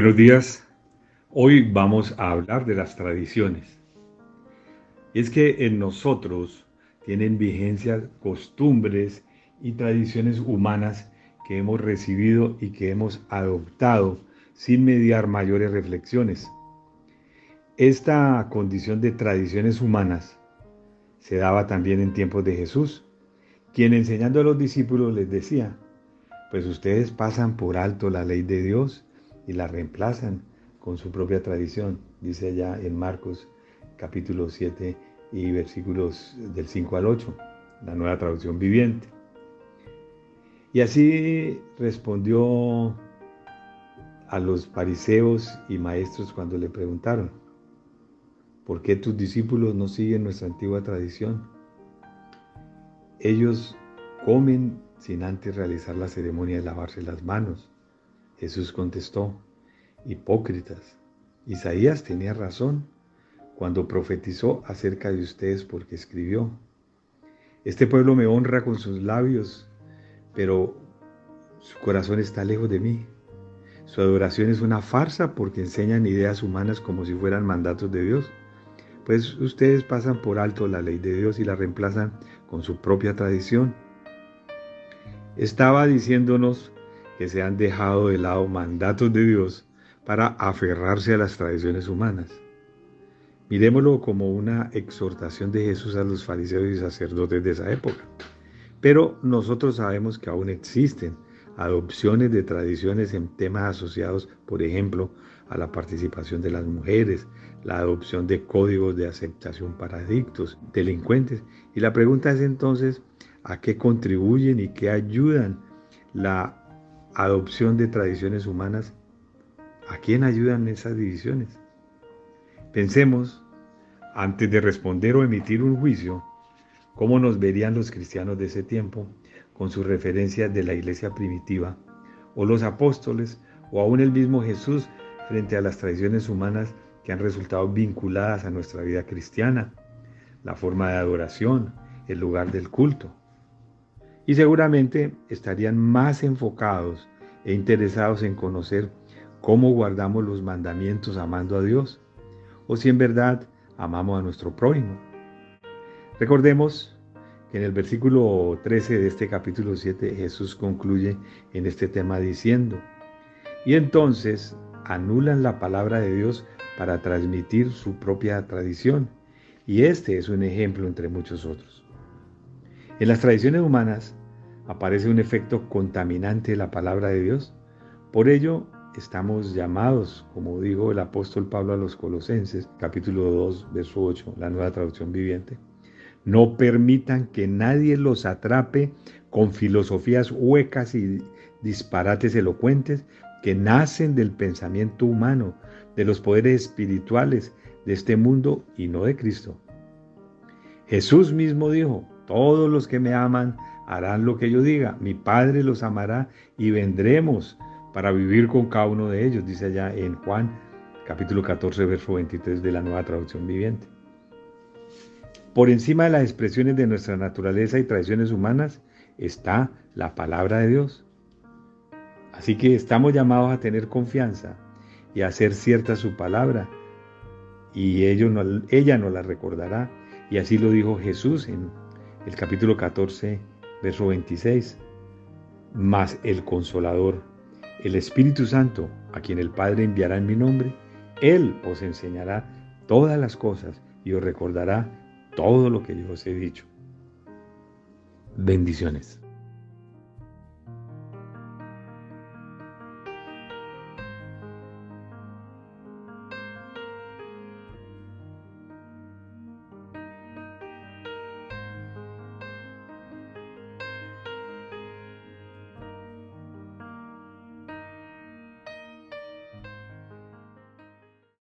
Buenos días. Hoy vamos a hablar de las tradiciones. Y es que en nosotros tienen vigencia costumbres y tradiciones humanas que hemos recibido y que hemos adoptado sin mediar mayores reflexiones. Esta condición de tradiciones humanas se daba también en tiempos de Jesús, quien enseñando a los discípulos les decía: pues ustedes pasan por alto la ley de Dios y la reemplazan con su propia tradición, dice allá en Marcos capítulo 7 y versículos del 5 al 8, la Nueva Traducción Viviente. Y así respondió a los fariseos y maestros cuando le preguntaron: ¿por qué tus discípulos no siguen nuestra antigua tradición? Ellos comen sin antes realizar la ceremonia de lavarse las manos. Jesús contestó: hipócritas, Isaías tenía razón cuando profetizó acerca de ustedes, porque escribió: este pueblo me honra con sus labios, pero su corazón está lejos de mí. Su adoración es una farsa porque enseñan ideas humanas como si fueran mandatos de Dios. Pues ustedes pasan por alto la ley de Dios y la reemplazan con su propia tradición. Estaba diciéndonos que se han dejado de lado mandatos de Dios para aferrarse a las tradiciones humanas. Mirémoslo como una exhortación de Jesús a los fariseos y sacerdotes de esa época. Pero nosotros sabemos que aún existen adopciones de tradiciones en temas asociados, por ejemplo, a la participación de las mujeres, la adopción de códigos de aceptación para adictos, delincuentes. Y la pregunta es entonces: ¿a qué contribuyen y qué ayudan la adopción de tradiciones humanas? ¿A quién ayudan esas divisiones? Pensemos, antes de responder o emitir un juicio, cómo nos verían los cristianos de ese tiempo con sus referencias de la iglesia primitiva, o los apóstoles, o aún el mismo Jesús frente a las tradiciones humanas que han resultado vinculadas a nuestra vida cristiana, la forma de adoración, el lugar del culto. Y seguramente estarían más enfocados e interesados en conocer cómo guardamos los mandamientos amando a Dios, o si en verdad amamos a nuestro prójimo. Recordemos que en el versículo 13 de este capítulo 7 Jesús concluye en este tema diciendo: y entonces anulan la palabra de Dios para transmitir su propia tradición. Y este es un ejemplo entre muchos otros. En las tradiciones humanas aparece un efecto contaminante de la palabra de Dios. Por ello, estamos llamados, como dijo el apóstol Pablo a los Colosenses, capítulo 2, verso 8, la Nueva Traducción Viviente: no permitan que nadie los atrape con filosofías huecas y disparates elocuentes que nacen del pensamiento humano, de los poderes espirituales de este mundo y no de Cristo. Jesús mismo dijo: todos los que me aman harán lo que yo diga, mi Padre los amará y vendremos para vivir con cada uno de ellos, dice allá en Juan capítulo 14, verso 23 de la Nueva Traducción Viviente. Por encima de las expresiones de nuestra naturaleza y tradiciones humanas está la palabra de Dios. Así que estamos llamados a tener confianza y a hacer cierta su palabra, y ella nos la recordará. Y así lo dijo Jesús en el capítulo 14, verso 26. Mas el Consolador, el Espíritu Santo, a quien el Padre enviará en mi nombre, Él os enseñará todas las cosas y os recordará todo lo que yo os he dicho. Bendiciones.